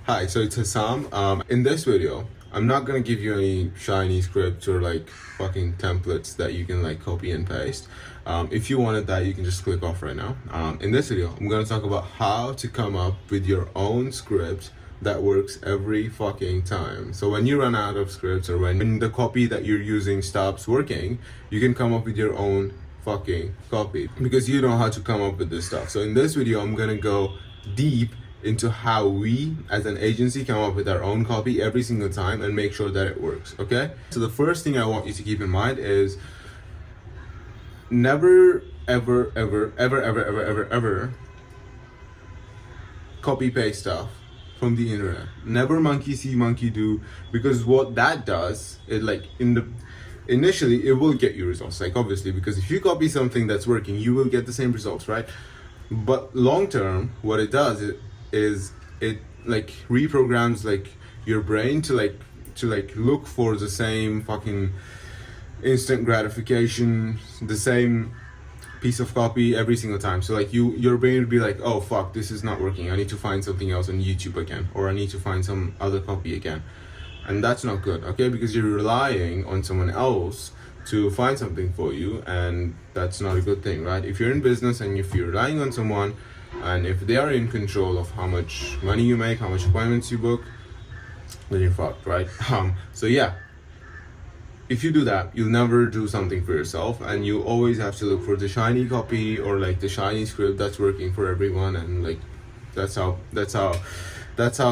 Hi, so it's Hassam. In this video, I'm not gonna give you any shiny scripts or like fucking templates that you can like copy and paste. If you wanted that, you can just click off right now. In this video, I'm gonna talk about how to come up with your own script that works every fucking time. So when you run out of scripts or when the copy that you're using stops working, you can come up with your own fucking copy because you know how to come up with this stuff. So in this video, I'm gonna go deep into how we as an agency come up with our own copy every single time and make sure that it works. Okay, so the first thing I want you to keep in mind is never ever copy paste stuff from the internet. Never monkey see monkey do, because what that does is like initially it will get you results, like obviously, because if you copy something that's working you will get the same results, right? But long term what it does is it like reprograms like your brain to look for the same fucking instant gratification, the same piece of copy every single time. So like your brain would be like, oh fuck, this is not working, I need to find something else on YouTube again, or I need to find some other copy again. And that's not good, okay? Because you're relying on someone else to find something for you, and that's not a good thing, right? If you're in business and if you're relying on someone and if they are in control of how much money you make, how much appointments you book, then you're fucked, right? So yeah, if you do that, you'll never do something for yourself, and you always have to look for the shiny copy or like the shiny script that's working for everyone. And like that's how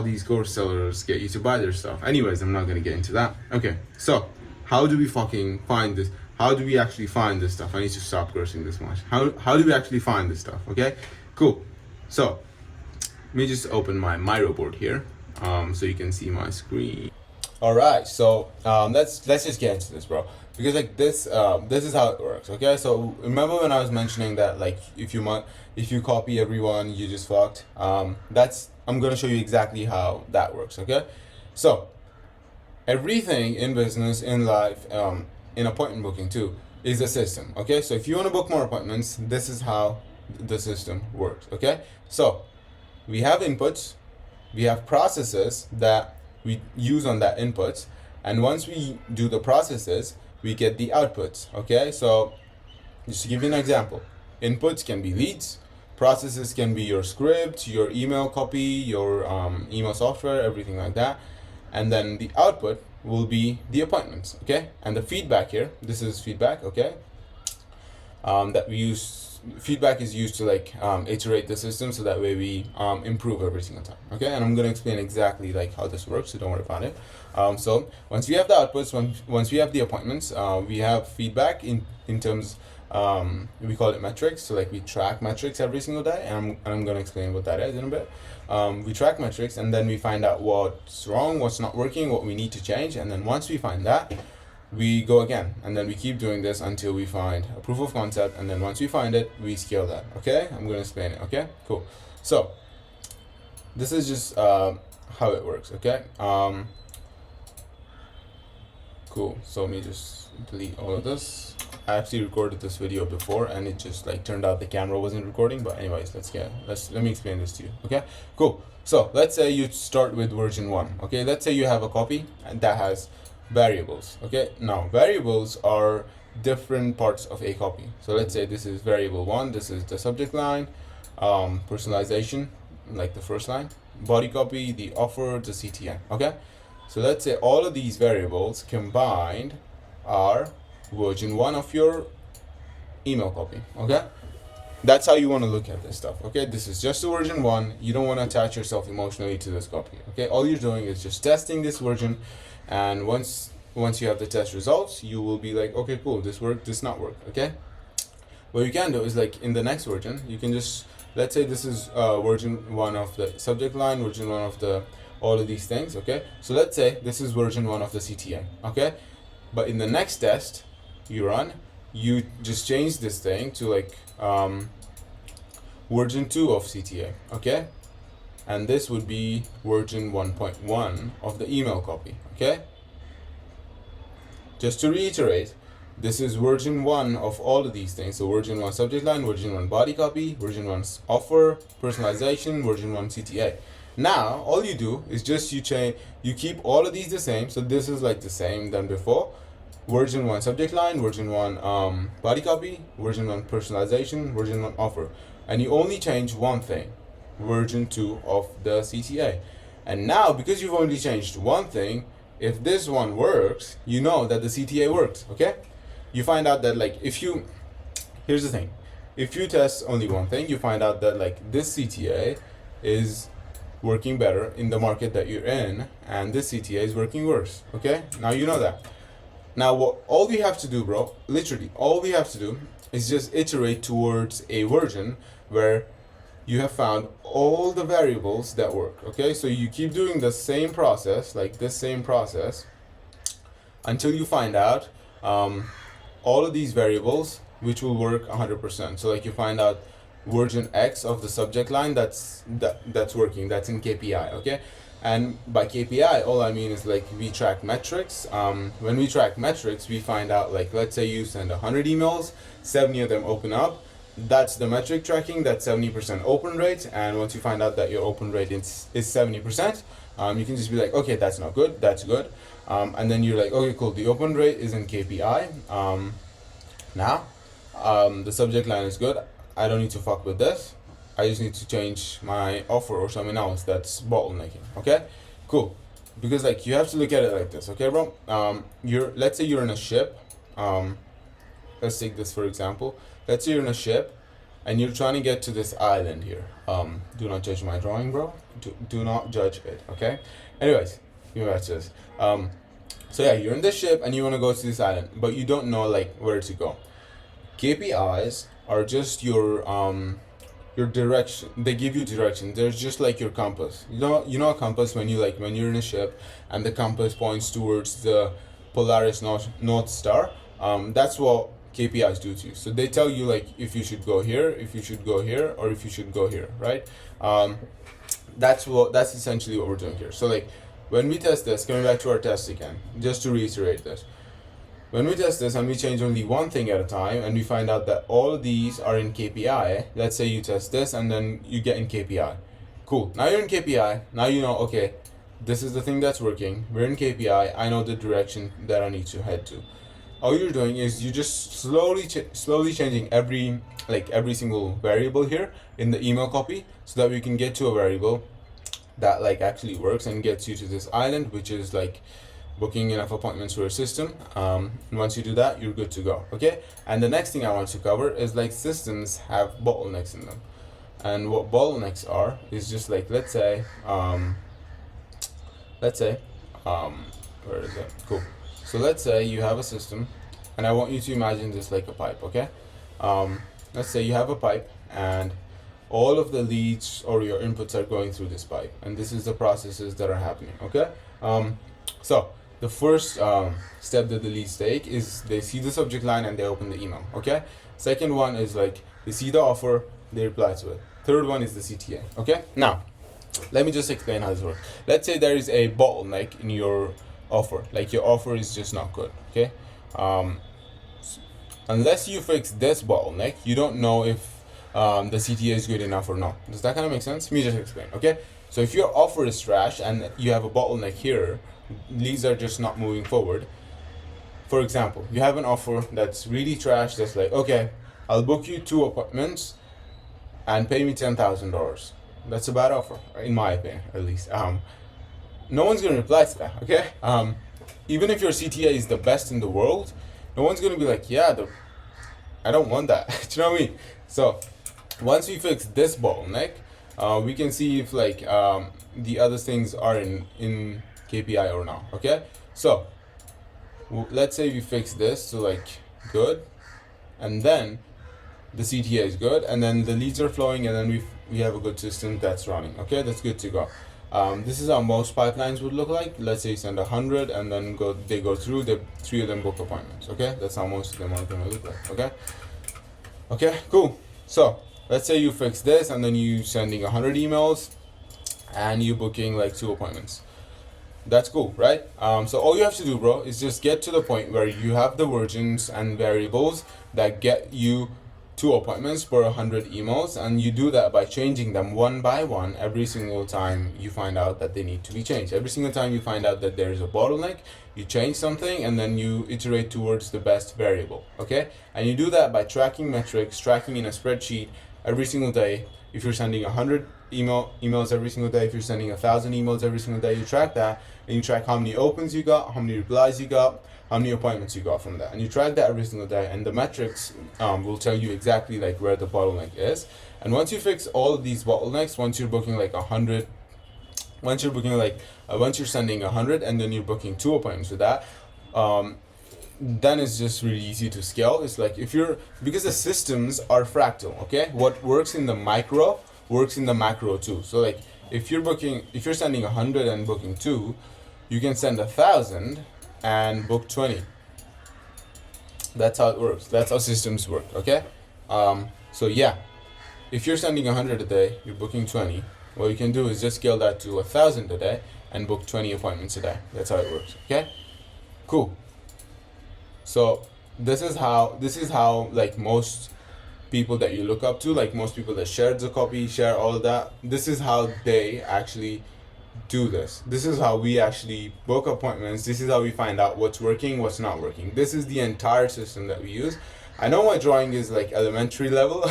these course sellers get you to buy their stuff. Anyways, I'm not gonna get into that. Okay, so how do we fucking find this? How do we actually find this stuff? I need to stop cursing this much. How do we actually find this stuff? Okay, cool. So let me just open my Miro board here, so you can see my screen. All right, so let's just get into this, bro, because like this is how it works. Okay, so remember when I was mentioning that like if you copy everyone, you just fucked. I'm gonna show you exactly how that works. Okay, so everything in business, in life, in appointment booking too, is a system. Okay, so if you want to book more appointments, this is how the system works. Okay, so we have inputs, we have processes that we use on that inputs, and once we do the processes we get the outputs. Okay, so just to give you an example, inputs can be leads, processes can be your script, your email copy, your email software, everything like that, and then the output will be the appointments. Okay, and the feedback here, this is feedback. Okay, that we use. Feedback is used to like iterate the system, so that way we improve every single time. Okay, and I'm going to explain exactly like how this works, so don't worry about it. So once we have the outputs, once we have the appointments, we have feedback in terms, we call it metrics. So like we track metrics every single day, and I'm going to explain what that is in a bit. We track metrics, and then we find out what's wrong, what's not working, what we need to change, and then once we find that, we go again, and then we keep doing this until we find a proof of concept, and then once we find it, we scale that. Okay, I'm going to explain it. Okay, cool. So this is just how it works. Okay, cool. So let me just delete all of this. I actually recorded this video before and it just like turned out the camera wasn't recording, but anyways, let me explain this to you. Okay, cool. So let's say you start with version 1. Okay, let's say you have a copy and that has variables. Okay, now variables are different parts of a copy. So let's say this is variable 1, this is the subject line, personalization, like the first line, body copy, the offer, the CTA. Okay, so let's say all of these variables combined are version 1 of your email copy. Okay, that's how you want to look at this stuff. Okay, this is just a version 1. You don't want to attach yourself emotionally to this copy. Okay, all you're doing is just testing this version, and once you have the test results, you will be like, okay, cool, this worked, this not work. Okay, what you can do is like in the next version, you can just, let's say this is version 1 of the subject line, version 1 of the all of these things. Okay, so let's say this is version 1 of the CTA. Okay, but in the next test you run, you just change this thing to like version 2 of CTA. Okay, and this would be version 1.1 of the email copy. Okay, just to reiterate, this is version 1 of all of these things. So version 1 subject line, version 1 body copy, version 1 offer, personalization, version 1 CTA. Now all you do is just you keep all of these the same. So this is like the same than before. Version 1 subject line, version 1 body copy, version 1 personalization, version 1 offer. And you only change one thing, version 2 of the CTA. And now, because you've only changed one thing, if this one works, you know that the CTA works, okay? You find out that like here's the thing. If you test only one thing, you find out that like this CTA is working better in the market that you're in, and this CTA is working worse, okay? Now you know that. Now, all we have to do, bro, literally, all we have to do is just iterate towards a version where you have found all the variables that work, okay? So you keep doing the same process, like this same process, until you find out all of these variables which will work 100%. So like you find out version X of the subject line that's working, that's in KPI, okay? And by KPI, all I mean is like we track metrics. When we track metrics, we find out like, let's say you send 100 emails, 70 of them open up. That's the metric tracking, that's 70% open rate. And once you find out that your open rate is 70%, you can just be like, okay, that's not good, that's good. And then you're like, okay, cool, the open rate is in KPI. Now, the subject line is good. I don't need to fuck with this. I just need to change my offer or something else that's bottlenecking, okay? Cool. Because like you have to look at it like this, okay, bro? Let's say you're in a ship. Let's take this for example. Let's say you're in a ship and you're trying to get to this island here. Do not judge my drawing, bro. Do not judge it, okay? Anyways, you know that's this. So yeah, you're in this ship and you want to go to this island, but you don't know like where to go. KPIs are just your direction. They give you direction. They're just like your compass. You know a compass when you're in a ship and the compass points towards the Polaris North Star. That's what KPIs do to you. So they tell you like if you should go here, if you should go here, or if you should go here, right? That's essentially what we're doing here. So like when we test this, coming back to our test again, just to reiterate this. When we test this and we change only one thing at a time and we find out that all of these are in KPI, let's say you test this and then you get in KPI. Cool, now you're in KPI, now you know, okay, this is the thing that's working, we're in KPI, I know the direction that I need to head to. All you're doing is you just slowly changing every single variable here in the email copy so that we can get to a variable that like actually works and gets you to this island, which is like booking enough appointments for your system. And once you do that, you're good to go, okay? And the next thing I want to cover is like systems have bottlenecks in them. And what bottlenecks are is just like, let's say, where is it? Cool. So let's say you have a system and I want you to imagine this like a pipe, okay? Let's say you have a pipe and all of the leads or your inputs are going through this pipe, and this is the processes that are happening, okay? So the first step that the leads take is they see the subject line and they open the email, okay? Second one is like they see the offer, they reply to it. Third one is the CTA, okay? Now, let me just explain how this works. Let's say there is a bottleneck in your offer, like your offer is just not good, okay? Unless you fix this bottleneck, you don't know if the CTA is good enough or not. Does that kind of make sense? Let me just explain, okay? So if your offer is trash and you have a bottleneck here, leads are just not moving forward. For example, you have an offer that's really trash, that's like, okay, I'll book you 2 appointments and pay me $10,000. That's a bad offer, in my opinion, at least. No one's gonna reply to that, okay? Even if your CTA is the best in the world, no one's gonna be like, yeah, I don't want that. Do you know what I mean? So once we fix this bottleneck, we can see if like the other things are in KPI or not, okay? So let's say we fix this to like good, and then the CTA is good, and then the leads are flowing, and then we have a good system that's running, okay? That's good to go. This is how most pipelines would look like. Let's say you send 100 and then they go through, 3 of them book appointments, okay? That's how most of them are gonna look like, okay? Okay, cool. So let's say you fix this and then you sending 100 emails and you booking like 2 appointments. That's cool, right? So all you have to do, bro, is just get to the point where you have the versions and variables that get you 2 appointments per 100 emails, and you do that by changing them one by one every single time you find out that they need to be changed. Every single time you find out that there is a bottleneck, you change something and then you iterate towards the best variable. Okay, and you do that by tracking metrics, tracking in a spreadsheet every single day. If you're sending 100 emails every single day, if you're sending 1,000 emails every single day, you track that, and you track how many opens you got, how many replies you got, how many appointments you got from that, and you track that every single day, and the metrics will tell you exactly like where the bottleneck is. And once you fix all of these bottlenecks, once you're booking like 100, once you're sending 100 and then you're booking 2 appointments with that, then it's just really easy to scale. It's like because the systems are fractal, okay? What works in the micro works in the macro too. So like if you're sending 100 and booking 2, you can send 1,000 and book 20. That's how it works. That's how systems work, okay? So yeah, if you're sending 100 a day, you're booking 20. What you can do is just scale that to 1,000 a day and book 20 appointments a day. That's how it works, okay? Cool. So this is how like most people that you look up to, like most people that share the copy, share all of that, this is how they actually do this. This is how we actually book appointments. This is how we find out what's working, what's not working. This is the entire system that we use. I know my drawing is like elementary level,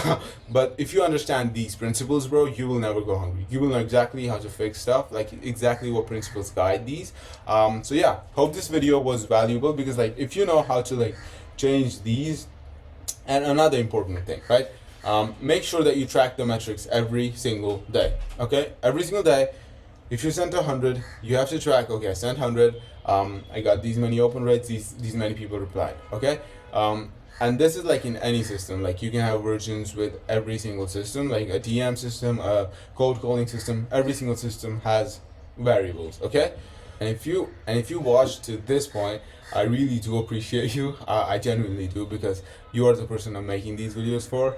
but if you understand these principles, bro, you will never go hungry. You will know exactly how to fix stuff, like exactly what principles guide these. So yeah, hope this video was valuable, because like if you know how to like change these, and another important thing, right? Make sure that you track the metrics every single day, okay? Every single day. If you sent 100, you have to track, okay, I sent 100, I got these many open rates, these many people replied, okay? And this is like in any system. Like you can have versions with every single system, like a DM system, a cold calling system. Every single system has variables, okay? And if you watched to this point, I really do appreciate you. I genuinely do, because you are the person I'm making these videos for.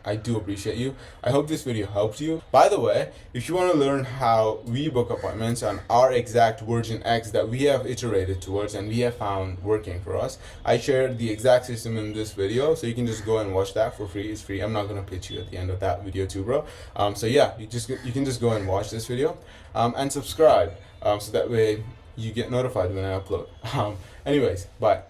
I do appreciate you. I hope this video helped you. By the way, if you want to learn how we book appointments on our exact version X that we have iterated towards and we have found working for us, I shared the exact system in this video, so you can just go and watch that for free. It's free. I'm not gonna pitch you at the end of that video too, bro. So yeah, you can just go and watch this video, and subscribe, so that way you get notified when I upload. Anyways, bye.